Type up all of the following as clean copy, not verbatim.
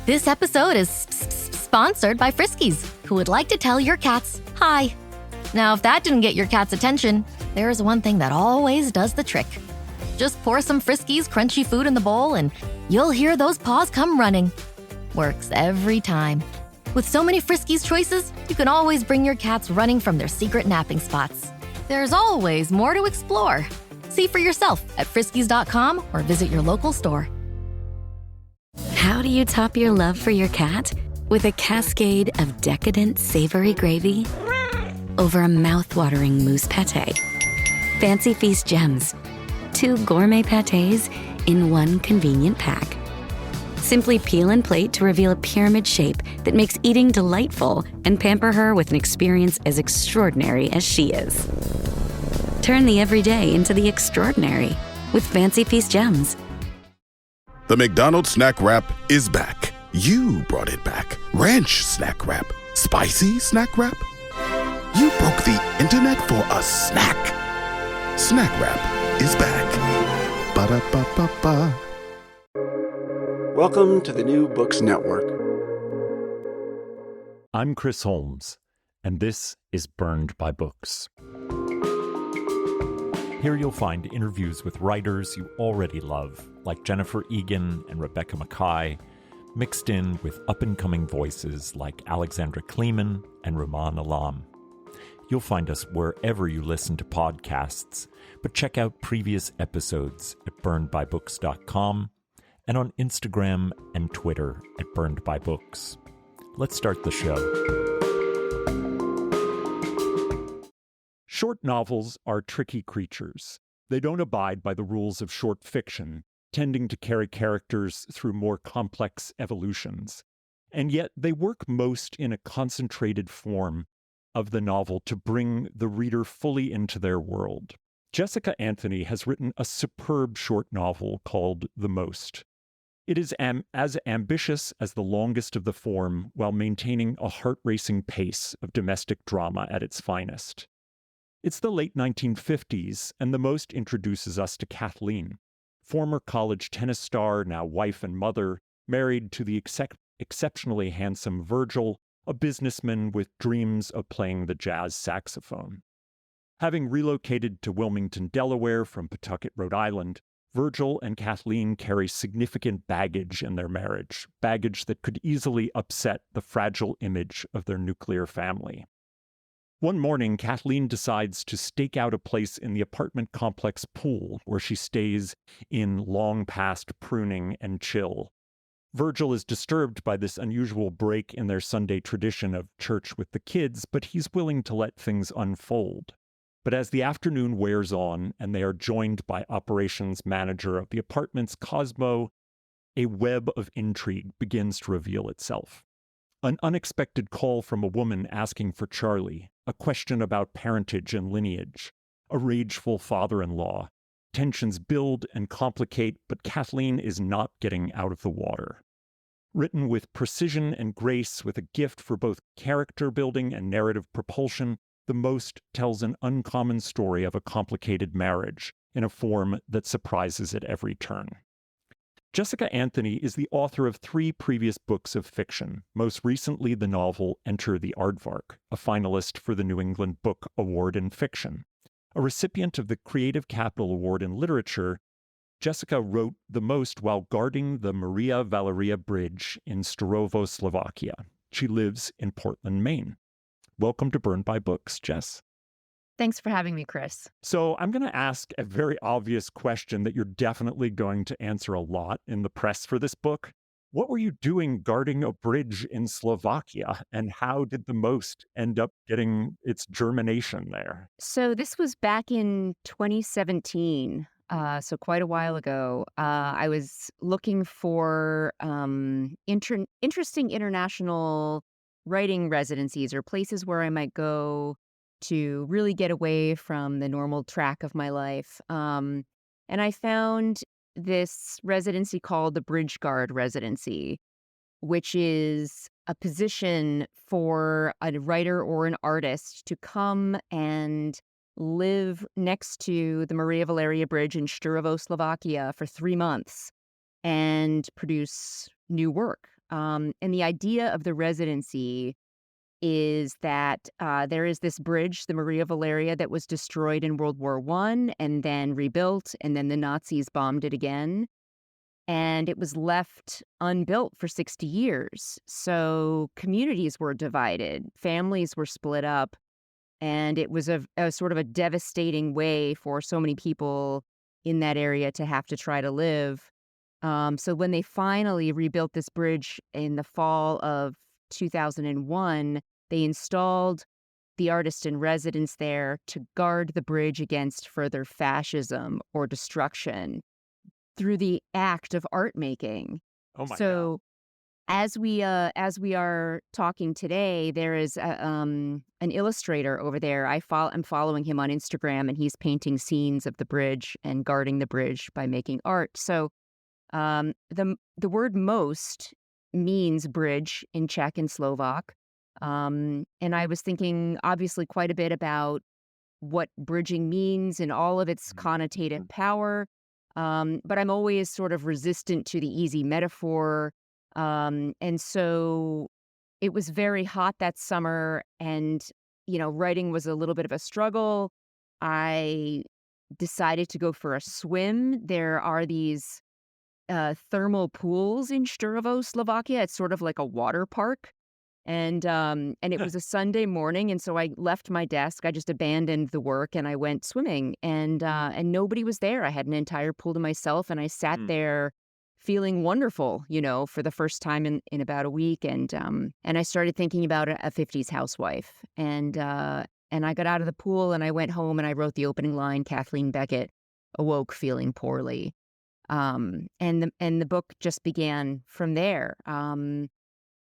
This episode is sponsored by Friskies, who would like to tell your cats hi. Now, if that didn't get your cat's attention, there is one thing that always does the trick. Just pour some Friskies crunchy food in the bowl and you'll hear those paws come running. Works every time. With so many Friskies choices, you can always bring your cats running from their secret napping spots. There's always more to explore. See for yourself at friskies.com or visit your local store. How do you top your love for your cat? With a cascade of decadent savory gravy over a mouth-watering mousse pâté. Fancy Feast gems. 2 gourmet pâtés in one convenient pack. Simply peel and plate to reveal a pyramid shape that makes eating delightful and pamper her with an experience as extraordinary as she is. Turn the everyday into the extraordinary with Fancy Feast gems. The McDonald's snack wrap is back. You brought it back. Ranch snack wrap. Spicy snack wrap. You broke the internet for a snack. Snack wrap is back. Ba-da-ba-ba-ba. Welcome to the New Books Network. I'm Chris Holmes, and this is Burned by Books. Here you'll find interviews with writers you already love, like Jennifer Egan and Rebecca Mackay, mixed in with up-and-coming voices like Alexandra Kleeman and Rumaan Alam. You'll find us wherever you listen to podcasts, but check out previous episodes at burnedbybooks.com and on Instagram and Twitter at burnedbybooks. Let's start the show. Short novels are tricky creatures. They don't abide by the rules of short fiction, tending to carry characters through more complex evolutions. And yet they work most in a concentrated form of the novel to bring the reader fully into their world. Jessica Anthony has written a superb short novel called The Most. It is as ambitious as the longest of the form while maintaining a heart-racing pace of domestic drama at its finest. It's the late 1950s, and The Most introduces us to Kathleen, former college tennis star, now wife and mother, married to the exceptionally handsome Virgil, a businessman with dreams of playing the jazz saxophone. Having relocated to Wilmington, Delaware from Pawtucket, Rhode Island, Virgil and Kathleen carry significant baggage in their marriage, baggage that could easily upset the fragile image of their nuclear family. One morning, Kathleen decides to stake out a place in the apartment complex pool where she stays in long past pruning and chill. Virgil is disturbed by this unusual break in their Sunday tradition of church with the kids, but he's willing to let things unfold. But as the afternoon wears on and they are joined by operations manager of the apartments, Cosmo, a web of intrigue begins to reveal itself. An unexpected call from a woman asking for Charlie, a question about parentage and lineage, a rageful father-in-law. Tensions build and complicate, but Kathleen is not getting out of the water. Written with precision and grace, with a gift for both character building and narrative propulsion, The Most tells an uncommon story of a complicated marriage in a form that surprises at every turn. Jessica Anthony is the author of 3 previous books of fiction, most recently the novel Enter the Aardvark, a finalist for the New England Book Award in Fiction. A recipient of the Creative Capital Award in Literature, Jessica wrote The Most while guarding the Mária Valéria Bridge in Štúrovo, Slovakia. She lives in Portland, Maine. Welcome to Burned by Books, Jess. Thanks for having me, Chris. So I'm going to ask a very obvious question that you're definitely going to answer a lot in the press for this book. What were you doing guarding a bridge in Slovakia, and how did The Most end up getting its germination there? So this was back in 2017, so quite a while ago. I was looking for interesting international writing residencies or places where I might go to really get away from the normal track of my life. And I found this residency called the Bridge Guard Residency, which is a position for a writer or an artist to come and live next to the Mária Valéria Bridge in Štúrovo, Slovakia for 3 months and produce new work. And the idea of the residency is that there is this bridge, the Mária Valéria, that was destroyed in World War I and then rebuilt, and then the Nazis bombed it again. And it was left unbuilt for 60 years. So communities were divided, families were split up, and it was a sort of a devastating way for so many people in that area to have to try to live. So when they finally rebuilt this bridge in the fall of 2001, they installed the artist in residence there to guard the bridge against further fascism or destruction through the act of art making. Oh my God. So as we are talking today, there is an illustrator over there. I'm following him on Instagram, and he's painting scenes of the bridge and guarding the bridge by making art. So the word most means bridge in Czech and Slovak. And I was thinking obviously quite a bit about what bridging means and all of its connotative power. But I'm always sort of resistant to the easy metaphor. And so it was very hot that summer, and, writing was a little bit of a struggle. I decided to go for a swim. There are these thermal pools in Štúrovo, Slovakia. It's sort of like a water park. And it was a Sunday morning, and so I left my desk. I just abandoned the work and I went swimming, and nobody was there. I had an entire pool to myself, and I sat there feeling wonderful, for the first time in about a week. And I started thinking about a 50s housewife, and I got out of the pool and I went home and I wrote the opening line, Kathleen Beckett awoke feeling poorly. And the book just began from there.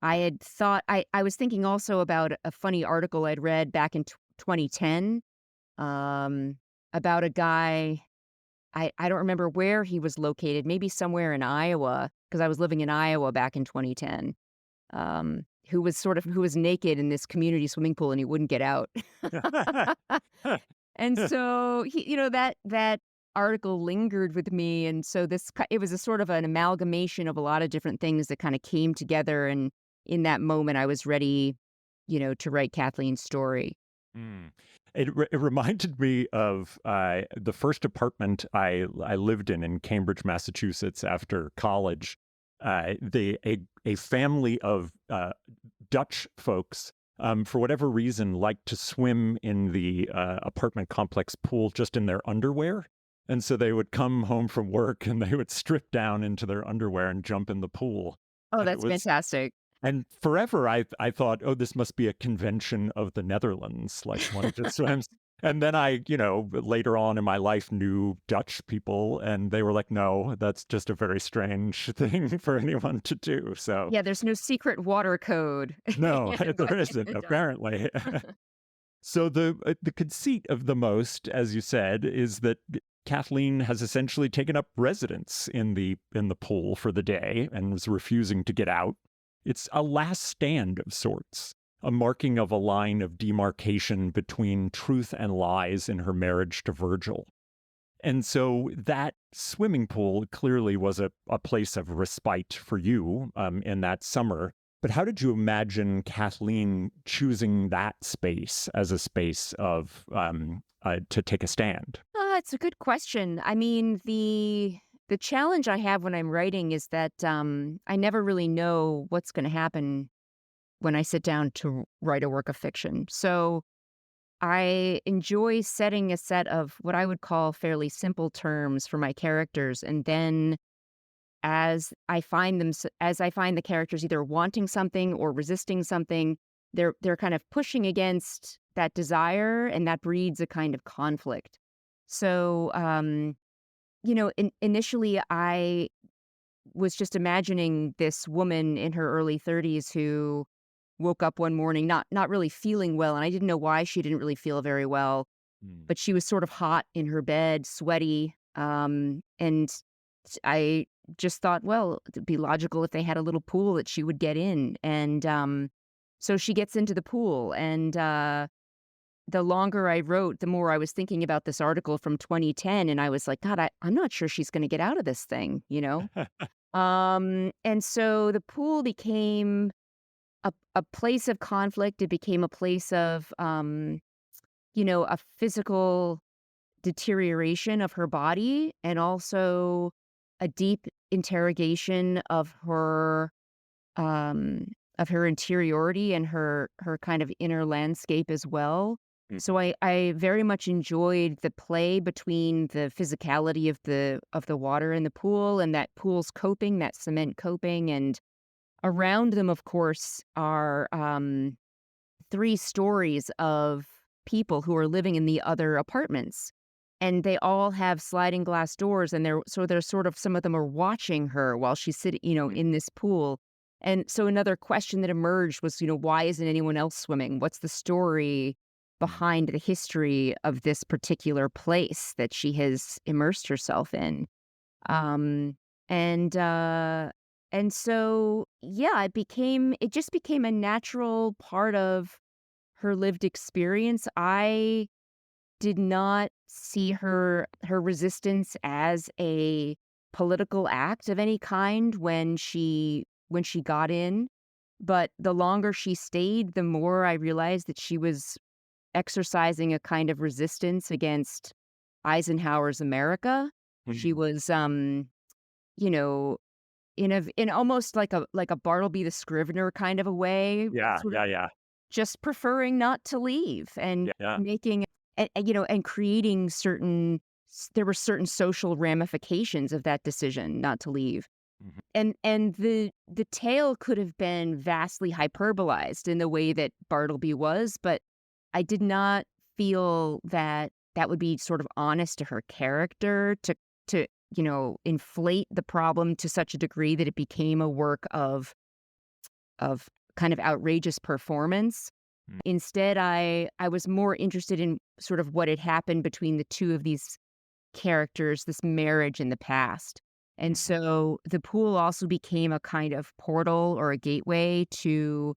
I had thought, I was thinking also about a funny article I'd read back in 2010 about a guy, I don't remember where he was located, maybe somewhere in Iowa, because I was living in Iowa back in 2010, who was naked in this community swimming pool and he wouldn't get out. And so that article lingered with me. And so it was a sort of an amalgamation of a lot of different things that kind of came together. And in that moment, I was ready, to write Kathleen's story. It reminded me of the first apartment I lived in Cambridge, Massachusetts after college. A family of Dutch folks, for whatever reason, liked to swim in the apartment complex pool just in their underwear. And so they would come home from work and they would strip down into their underwear and jump in the pool. Oh, that's fantastic. And forever I thought, oh, this must be a convention of the Netherlands, like one just swims. And then I, later on in my life knew Dutch people, and they were like, no, that's just a very strange thing for anyone to do. So yeah, there's no secret water code. No, there isn't, apparently. So the conceit of the most, as you said, is that Kathleen has essentially taken up residence in the pool for the day and was refusing to get out. It's a last stand of sorts, a marking of a line of demarcation between truth and lies in her marriage to Virgil. And so that swimming pool clearly was a place of respite for you in that summer. But how did you imagine Kathleen choosing that space as a space of to take a stand? It's a good question. I mean, the challenge I have when I'm writing is that I never really know what's going to happen when I sit down to write a work of fiction. So I enjoy setting a set of what I would call fairly simple terms for my characters, and then as I find the characters either wanting something or resisting something, they're kind of pushing against that desire, and that breeds a kind of conflict. So, initially I was just imagining this woman in her early 30s who woke up one morning not really feeling well, and I didn't know why she didn't really feel very well, but she was sort of hot in her bed, sweaty, and I just thought, well, it'd be logical if they had a little pool that she would get in, and so she gets into the pool, and the longer I wrote, the more I was thinking about this article from 2010, and I was like, God, I'm not sure she's going to get out of this thing, And so the pool became a place of conflict. It became a place of, a physical deterioration of her body, and also a deep interrogation of her interiority and her kind of inner landscape as well. So I very much enjoyed the play between the physicality of the water in the pool and that pool's coping, that cement coping, and around them, of course, are 3 stories of people who are living in the other apartments. And they all have sliding glass doors, and they're sort of, some of them are watching her while she's sitting, in this pool. And so another question that emerged was, why isn't anyone else swimming? What's the story behind the history of this particular place that she has immersed herself in? And so, yeah, it just became a natural part of her lived experience. I did not see her resistance as a political act of any kind when she got in, but the longer she stayed, the more I realized that she was exercising a kind of resistance against Eisenhower's America. She was, in almost like a Bartleby the Scrivener kind of a way. Yeah, sort of yeah. just preferring not to leave, and Yeah. making and creating there were certain social ramifications of that decision not to leave. And the tale could have been vastly hyperbolized in the way that Bartleby was, but I did not feel that would be sort of honest to her character to inflate the problem to such a degree that it became a work of kind of outrageous performance. Instead, I was more interested in sort of what had happened between the two of these characters, this marriage in the past. And so the pool also became a kind of portal or a gateway to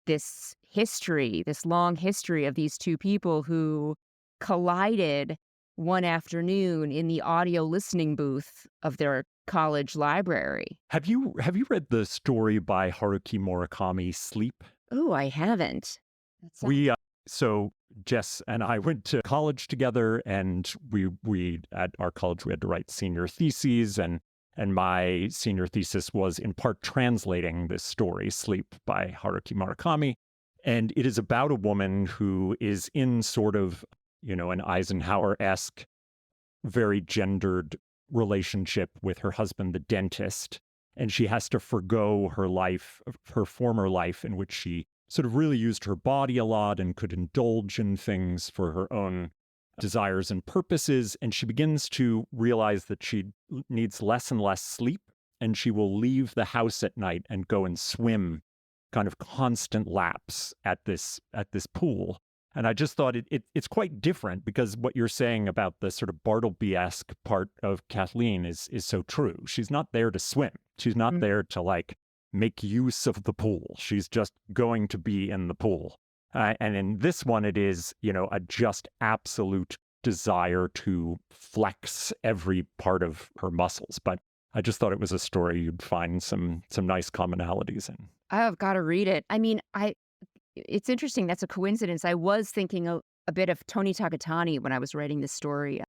this history, this long history of these two people who collided one afternoon in the audio listening booth of their college library. Have you read the story by Haruki Murakami, Sleep? Oh, I haven't. So Jess and I went to college together, and we at our college we had to write senior theses, and my senior thesis was in part translating this story, Sleep by Haruki Murakami. And it is about a woman who is in sort of, an Eisenhower-esque, very gendered relationship with her husband, the dentist. And she has to forgo her former life, in which she sort of really used her body a lot and could indulge in things for her own desires and purposes. And she begins to realize that she needs less and less sleep, and she will leave the house at night and go and swim kind of constant laps at this pool. And I just thought it's quite different, because what you're saying about the sort of Bartleby-esque part of Kathleen is so true. She's not there to swim. She's not there to make use of the pool. She's just going to be in the pool. And in this one, it is, a just absolute desire to flex every part of her muscles. But I just thought it was a story you'd find some nice commonalities in. I've got to read it. I mean, it's interesting. That's a coincidence. I was thinking a bit of Tony Takatani when I was writing this story.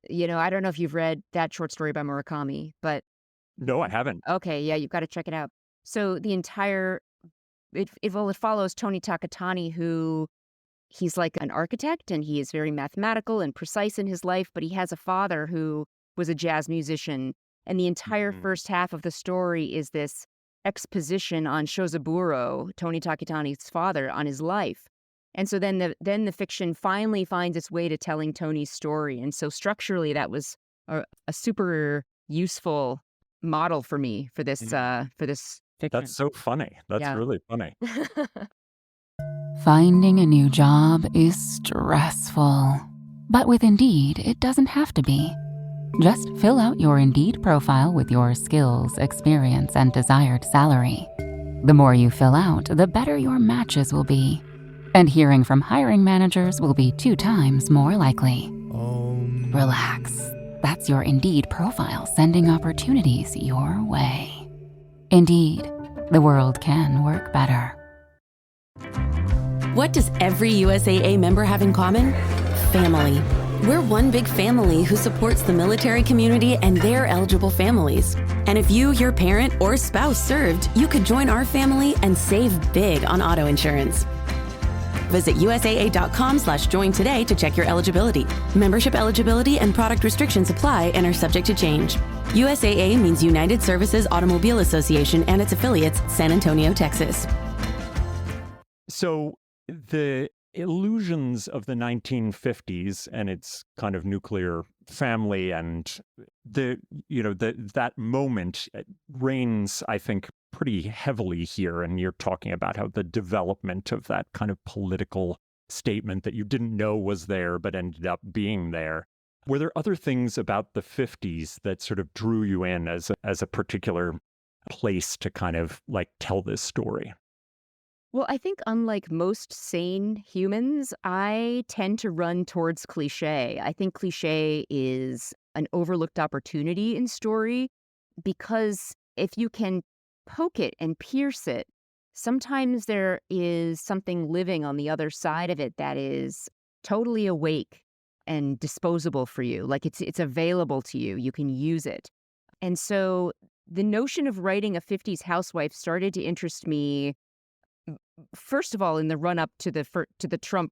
I don't know if you've read that short story by Murakami, but... No, I haven't. Okay, yeah, you've got to check it out. So the entire... It follows Tony Takatani, who he's like an architect, and he is very mathematical and precise in his life, but he has a father who was a jazz musician. And the entire first half of the story is this exposition on Shozaburo, Tony Takatani's father, on his life. And so then the fiction finally finds its way to telling Tony's story. And so structurally, that was a super useful model for me for this fiction. That's so funny. That's really funny. Finding a new job is stressful. But with Indeed, it doesn't have to be. Just fill out your Indeed profile with your skills, experience, and desired salary. The more you fill out, the better your matches will be. And hearing from hiring managers will be 2 times more likely. Relax. That's your Indeed profile sending opportunities your way. Indeed, the world can work better. What does every USAA member have in common? Family. We're one big family who supports the military community and their eligible families. And if you, your parent, or spouse served, you could join our family and save big on auto insurance. Visit USAA.com/join today to check your eligibility. Membership eligibility and product restrictions apply and are subject to change. USAA means United Services Automobile Association and its affiliates, San Antonio, Texas. So the illusions of the 1950s and its kind of nuclear family and that moment reigns, I think, pretty heavily here. And you're talking about how the development of that kind of political statement that you didn't know was there but ended up being there. Were there other things about the 50s that sort of drew you in as a particular place to kind of like tell this story? Well, I think unlike most sane humans, I tend to run towards cliche. I think cliche is an overlooked opportunity in story because if you can poke it and pierce it, sometimes there is something living on the other side of it that is totally awake and disposable for you. Like it's available to you. You can use it. And so the notion of writing a 50s housewife started to interest me first of all in the run up to the Trump,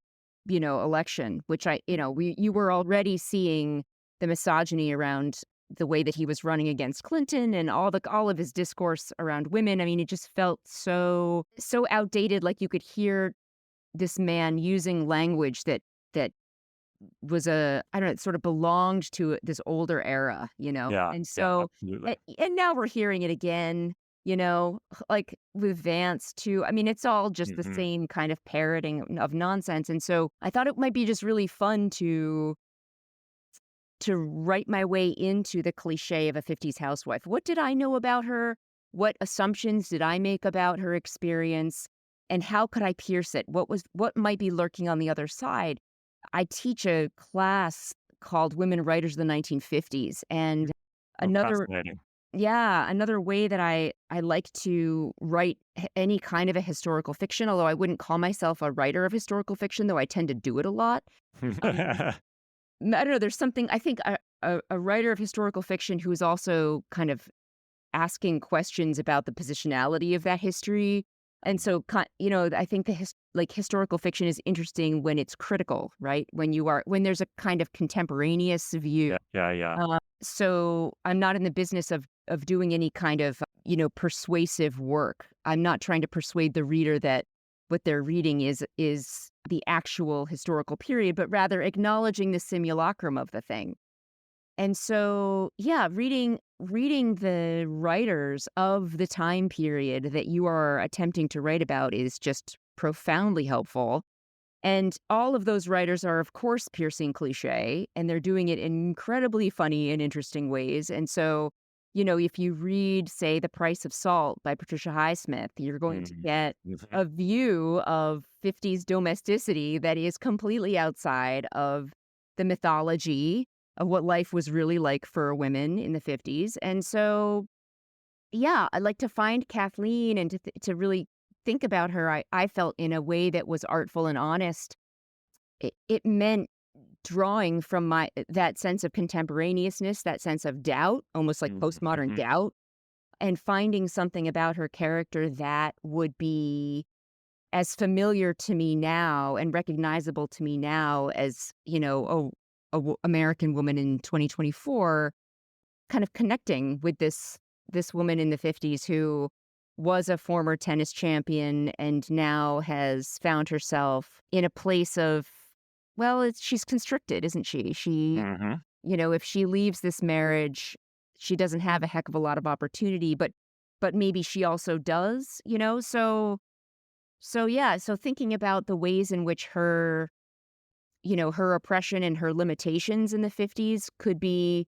election, which you were already seeing the misogyny around the way that he was running against Clinton and all of his discourse around women. I mean, it just felt so outdated. Like you could hear this man using language that was it sort of belonged to this older era, Yeah, And so, absolutely. and now we're hearing it again, like with Vance too. I mean, it's all just the same kind of parroting of nonsense. And so I thought it might be just really fun to write my way into the cliche of a 50s housewife. What did I know about her? What assumptions did I make about her experience? And how could I pierce it? What might be lurking on the other side? I teach a class called Women Writers of the 1950s. And another Fascinating. another way that I like to write any kind of a historical fiction, although I wouldn't call myself a writer of historical fiction, though I tend to do it a lot. I don't know, there's something, I think a writer of historical fiction who is also kind of asking questions about the positionality of that history. And so, I think historical fiction is interesting when it's critical, right? When there's a kind of contemporaneous view. Yeah. So I'm not in the business of doing any kind of, persuasive work. I'm not trying to persuade the reader that what they're reading is the actual historical period, but rather acknowledging the simulacrum of the thing. And so, yeah, reading the writers of the time period that you are attempting to write about is just profoundly helpful. And all of those writers are, of course, piercing cliche, and they're doing it in incredibly funny and interesting ways. And so, if you read, say, The Price of Salt by Patricia Highsmith, you're going to get a view of 50s domesticity that is completely outside of the mythology of what life was really like for women in the 50s. And so, yeah, I'd like to find Kathleen and to really think about her. I felt in a way that was artful and honest. It meant drawing from that sense of contemporaneousness, that sense of doubt, almost like postmodern doubt, and finding something about her character that would be as familiar to me now and recognizable to me now as, American woman in 2024, kind of connecting with this woman in the 50s who was a former tennis champion and now has found herself in a place of, well, she's constricted, isn't she? She, if she leaves this marriage, she doesn't have a heck of a lot of opportunity, but maybe she also does, So yeah, so thinking about the ways in which her oppression and her limitations in the 50s could be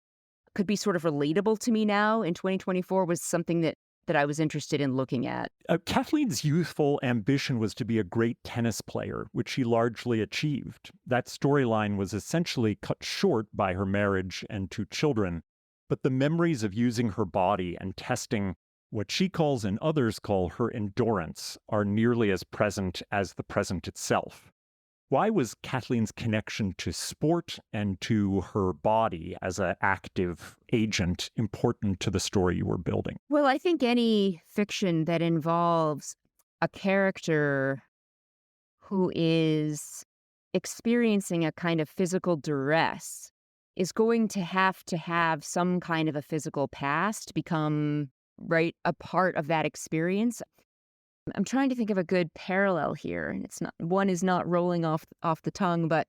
sort of relatable to me now in 2024 was something that I was interested in looking at. Kathleen's youthful ambition was to be a great tennis player, which she largely achieved. That storyline was essentially cut short by her marriage and 2 children, but the memories of using her body and testing what she calls and others call her endurance are nearly as present as the present itself. Why was Kathleen's connection to sport and to her body as an active agent important to the story you were building? Well, I think any fiction that involves a character who is experiencing a kind of physical duress is going to have some kind of a physical past become a part of that experience. I'm trying to think of a good parallel here, and it's not one is not rolling off the tongue, but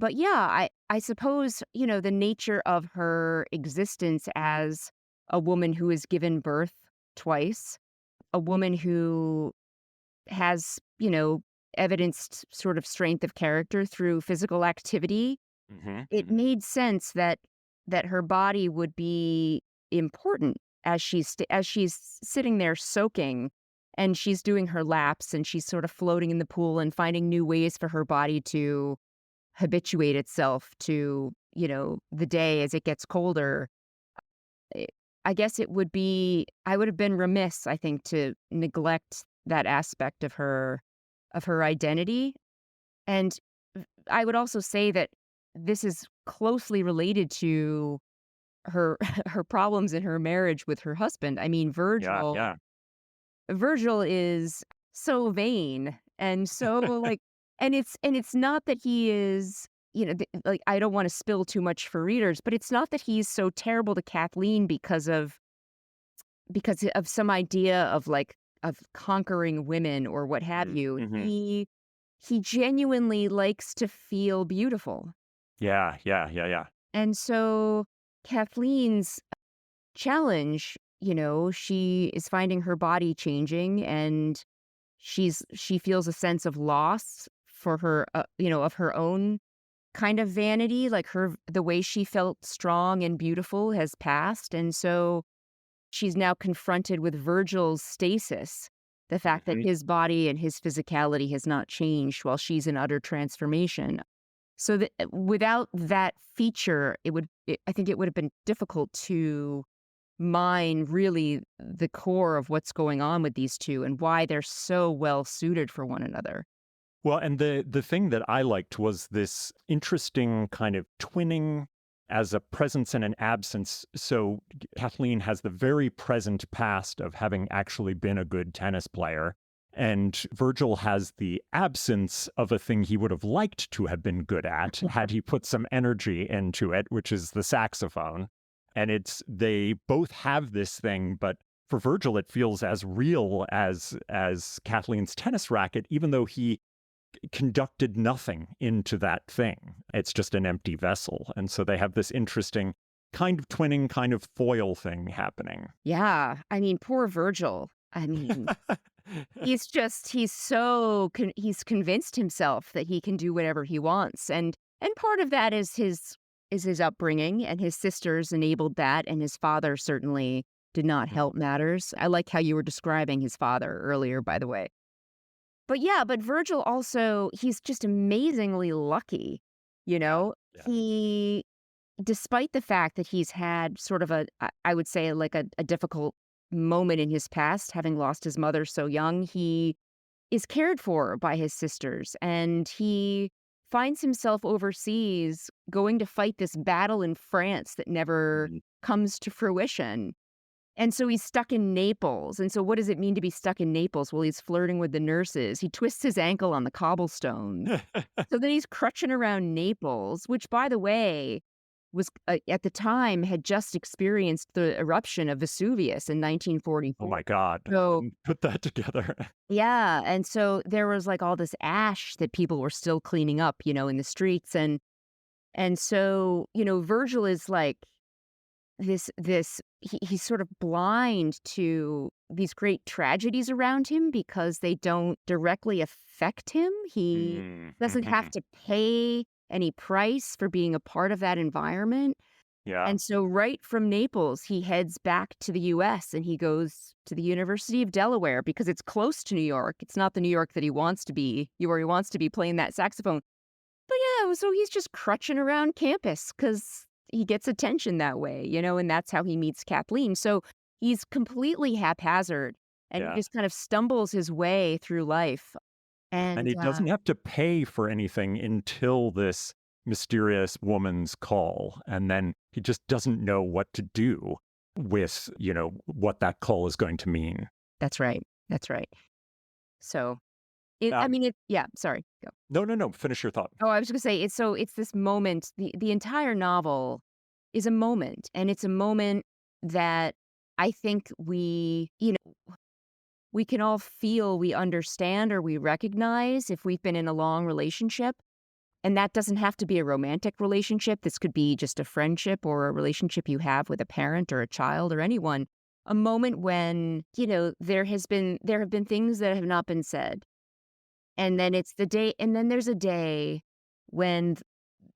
yeah, I suppose, the nature of her existence as a woman who has given birth twice, a woman who has, evidenced sort of strength of character through physical activity. It made sense that her body would be important as she's sitting there soaking, and she's doing her laps, and she's sort of floating in the pool and finding new ways for her body to habituate itself to, the day as it gets colder. I guess I would have been remiss, I think, to neglect that aspect of her identity. And I would also say that this is closely related to her problems in her marriage with her husband. I mean, Virgil is so vain and so and it's not that he is, I don't want to spill too much for readers, but it's not that he's so terrible to Kathleen because of some idea of conquering women or what have you. He genuinely likes to feel beautiful. Yeah. And so Kathleen's challenge, she is finding her body changing, and she feels a sense of loss for her, of her own kind of vanity, the way she felt strong and beautiful has passed. And so she's now confronted with Virgil's stasis, the fact that his body and his physicality has not changed while she's in utter transformation. So that without that feature, I think it would have been difficult to mine really the core of what's going on with these two and why they're so well suited for one another. Well, and the thing that I liked was this interesting kind of twinning as a presence and an absence. So Kathleen has the very present past of having actually been a good tennis player, and Virgil has the absence of a thing he would have liked to have been good at had he put some energy into it, which is the saxophone. And they both have this thing, but for Virgil, it feels as real as Kathleen's tennis racket, even though he conducted nothing into that thing. It's just an empty vessel. And so they have this interesting kind of twinning, kind of foil thing happening. Yeah. I mean, poor Virgil. I mean, he's convinced himself that he can do whatever he wants. And part of that is his upbringing, and his sisters enabled that, and his father certainly did not help matters. I like how you were describing his father earlier, by the way. But Virgil also, he's just amazingly lucky, Yeah. He, despite the fact that he's had sort of I would say a difficult moment in his past, having lost his mother so young, he is cared for by his sisters, and he finds himself overseas going to fight this battle in France that never comes to fruition. And so he's stuck in Naples. And so what does it mean to be stuck in Naples? Well, he's flirting with the nurses. He twists his ankle on the cobblestones. So then he's crutching around Naples, which, by the way, was at the time had just experienced the eruption of Vesuvius in 1944. Oh my God. So, put that together. Yeah. And so there was all this ash that people were still cleaning up, in the streets. And so, Virgil is he's sort of blind to these great tragedies around him because they don't directly affect him. He doesn't have to pay any price for being a part of that environment. Yeah. And so right from Naples, he heads back to the US and he goes to the University of Delaware because it's close to New York. It's not the New York that he wants to be, where he wants to be playing that saxophone. But yeah, so he's just crutching around campus because he gets attention that way, and that's how he meets Kathleen. So he's completely haphazard and he Yeah. just kind of stumbles his way through life. And And he doesn't have to pay for anything until this mysterious woman's call. And then he just doesn't know what to do with, what that call is going to mean. that's right. That's right. So, Um, yeah, sorry. Go. No. Finish your thought. Oh, I was just gonna say, it's this moment. The entire novel is a moment, and it's a moment that I think we can all feel we understand or we recognize if we've been in a long relationship. And that doesn't have to be a romantic relationship. This could be just a friendship or a relationship you have with a parent or a child or anyone. A moment when, there have been things that have not been said. And then there's a day when,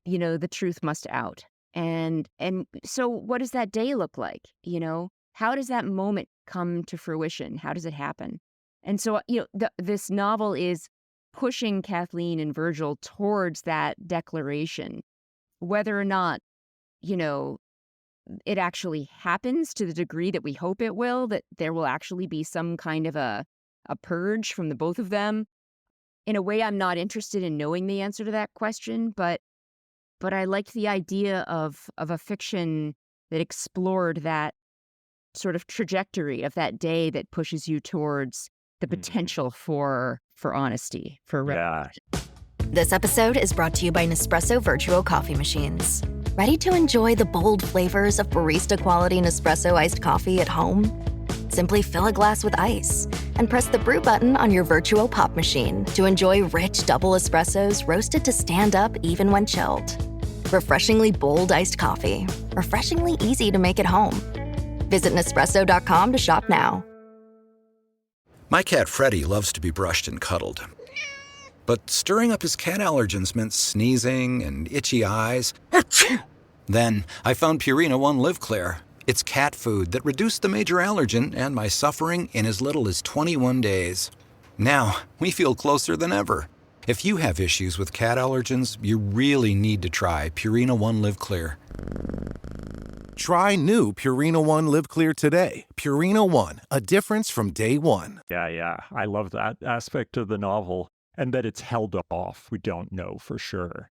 the truth must out. And so what does that day look like? How does that moment come to fruition? How does it happen? And so, this novel is pushing Kathleen and Virgil towards that declaration, whether or not, it actually happens to the degree that we hope it will, that there will actually be some kind of a purge from the both of them. In a way, I'm not interested in knowing the answer to that question, but I liked the idea of a fiction that explored that sort of trajectory of that day that pushes you towards the potential for honesty, for Yeah. This episode is brought to you by Nespresso Virtual Coffee Machines. Ready to enjoy the bold flavors of barista-quality Nespresso iced coffee at home? Simply fill a glass with ice and press the brew button on your virtual pop machine to enjoy rich double espressos roasted to stand up even when chilled. Refreshingly bold iced coffee. Refreshingly easy to make at home. Visit Nespresso.com to shop now. My cat Freddie loves to be brushed and cuddled. But stirring up his cat allergens meant sneezing and itchy eyes. Then I found Purina One Live Clear. It's cat food that reduced the major allergen and my suffering in as little as 21 days. Now, we feel closer than ever. If you have issues with cat allergens, you really need to try Purina One Live Clear. Try new Purina One Live Clear today. Purina One, a difference from day one. Yeah. I love that aspect of the novel, and that it's held off. We don't know for sure.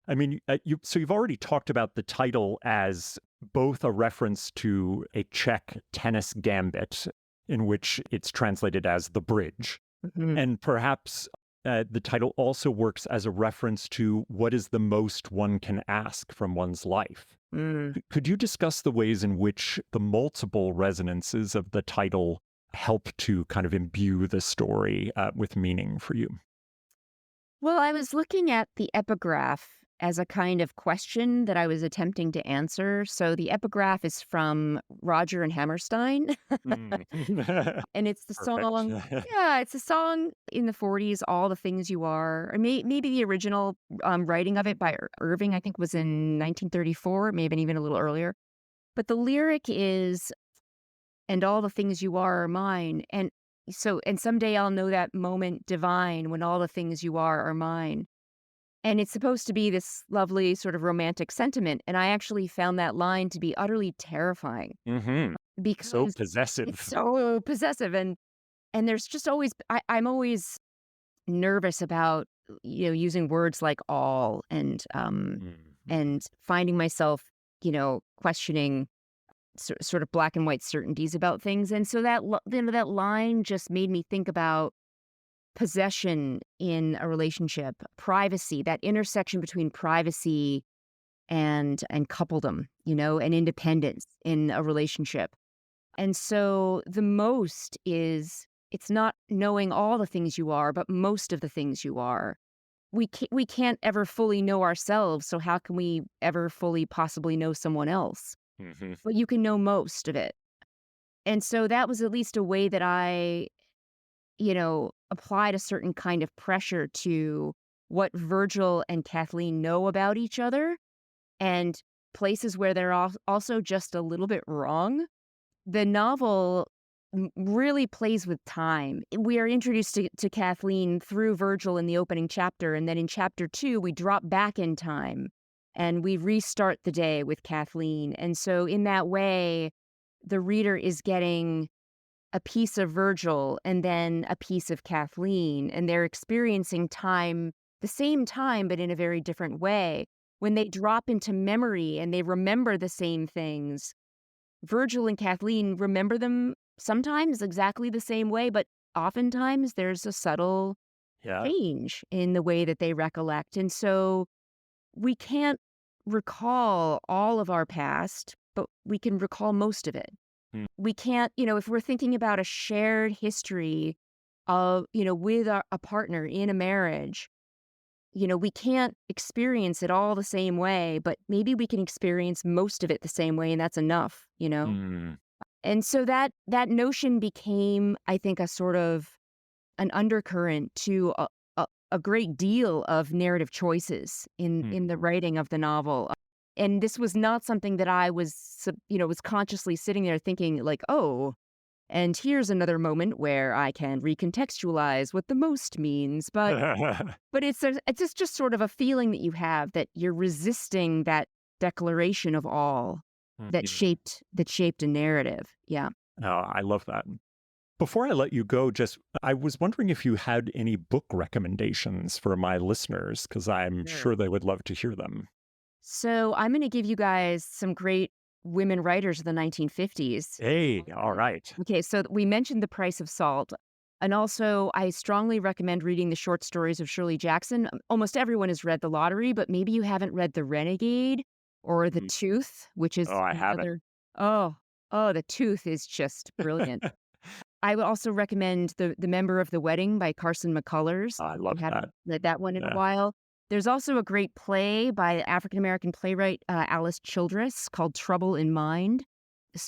I mean, you've already talked about the title as both a reference to a Czech tennis gambit, in which it's translated as the bridge, and perhaps the title also works as a reference to what is the most one can ask from one's life. Could you discuss the ways in which the multiple resonances of the title help to kind of imbue the story with meaning for you? Well, I was looking at the epigraph as a kind of question that I was attempting to answer. So the epigraph is from Roger and Hammerstein. And it's the song, it's a song in the 40s, All the Things You Are. Or maybe the original writing of it by Irving, I think, was in 1934, maybe even a little earlier. But the lyric is, and all the things you are mine. And someday I'll know that moment divine when all the things you are mine. And it's supposed to be this lovely sort of romantic sentiment. And I actually found that line to be utterly terrifying. Because So possessive. it's so possessive. And there's just always, I'm always nervous about, using words like all and finding myself, questioning sort of black and white certainties about things. And so that line just made me think about possession in a relationship, privacy, that intersection between privacy and coupledom, and independence in a relationship. And so the most is, it's not knowing all the things you are, but most of the things you are. We can't ever fully know ourselves, so how can we ever fully possibly know someone else? But you can know most of it. And so that was at least a way that I, applied a certain kind of pressure to what Virgil and Kathleen know about each other. And places where they're also just a little bit wrong. The novel really plays with time. We are introduced to Kathleen through Virgil in the opening chapter, and then in chapter 2, we drop back in time and we restart the day with Kathleen. And so in that way, the reader is getting a piece of Virgil and then a piece of Kathleen, and they're experiencing time, the same time, but in a very different way. When they drop into memory and they remember the same things, Virgil and Kathleen remember them sometimes exactly the same way, but oftentimes there's a subtle change in the way that they recollect. And so we can't recall all of our past, but we can recall most of it. We can't, if we're thinking about a shared history of, with a partner in a marriage, we can't experience it all the same way, but maybe we can experience most of it the same way, and that's enough, And so that notion became, I think, a sort of an undercurrent to a great deal of narrative choices in the writing of the novel. And this was not something that I was consciously sitting there thinking like, oh, and here's another moment where I can recontextualize what the most means. But it's just sort of a feeling that you have that you're resisting that declaration of all that shaped a narrative. Yeah. Oh, I love that. Before I let you go, I was wondering if you had any book recommendations for my listeners, because I'm sure they would love to hear them. So I'm going to give you guys some great women writers of the 1950s. Hey, all right. Okay, so we mentioned The Price of Salt. And also, I strongly recommend reading the short stories of Shirley Jackson. Almost everyone has read The Lottery, but maybe you haven't read The Renegade or The Tooth, which is I haven't. Oh, The Tooth is just brilliant. I would also recommend the Member of the Wedding by Carson McCullers. I love that. Haven't read that one in a while. There's also a great play by African-American playwright Alice Childress called Trouble in Mind,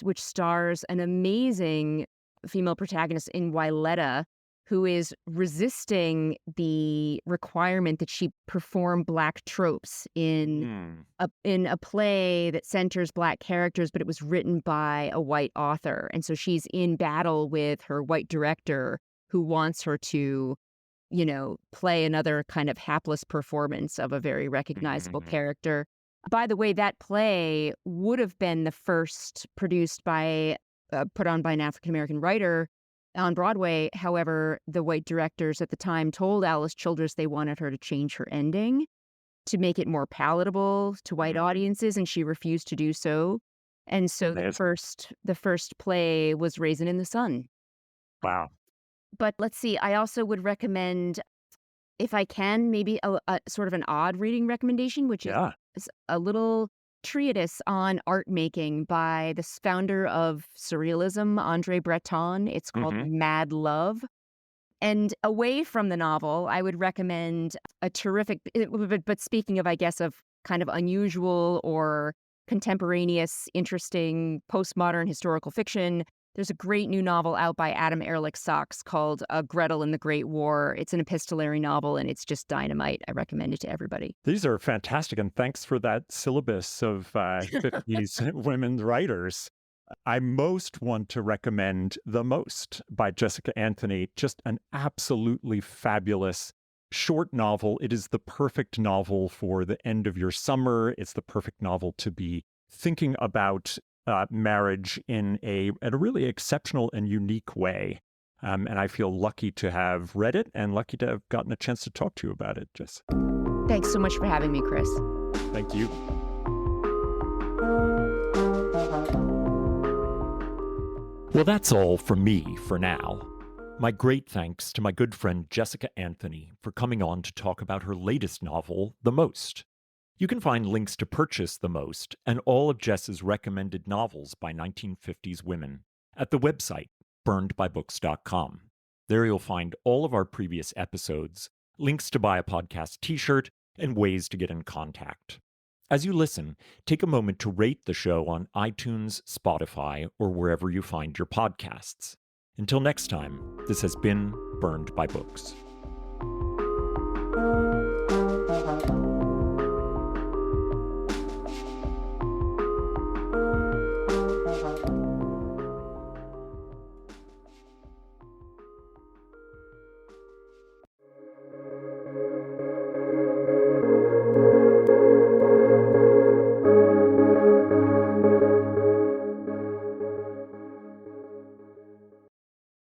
which stars an amazing female protagonist in Wyletta, who is resisting the requirement that she perform Black tropes in a play that centers Black characters, but it was written by a white author. And so she's in battle with her white director who wants her to play another kind of hapless performance of a very recognizable character. By the way, that play would have been the first produced put on by an African-American writer on Broadway. However, the white directors at the time told Alice Childress they wanted her to change her ending to make it more palatable to white audiences, and she refused to do so. And so the first play was Raisin in the Sun. Wow. But let's see, I also would recommend, if I can, maybe a sort of an odd reading recommendation, which is a little treatise on art making by the founder of Surrealism, Andre Breton. It's called Mad Love. And away from the novel, I would recommend a terrific, but speaking of, I guess, of kind of unusual or contemporaneous, interesting, postmodern historical fiction, there's a great new novel out by Adam Ehrlich Sachs called Gretel and the Great War. It's an epistolary novel, and it's just dynamite. I recommend it to everybody. These are fantastic, and thanks for that syllabus of 50s women writers. I most want to recommend The Most by Jessica Anthony, just an absolutely fabulous short novel. It is the perfect novel for the end of your summer. It's the perfect novel to be thinking about marriage in a really exceptional and unique way. And I feel lucky to have read it and lucky to have gotten a chance to talk to you about it, Jess. Thanks so much for having me, Chris. Thank you. Well, that's all from me for now. My great thanks to my good friend Jessica Anthony for coming on to talk about her latest novel, The Most. You can find links to purchase The Most and all of Jess's recommended novels by 1950s women at the website burnedbybooks.com. There you'll find all of our previous episodes, links to buy a podcast t-shirt, and ways to get in contact. As you listen, take a moment to rate the show on iTunes, Spotify, or wherever you find your podcasts. Until next time, this has been Burned by Books.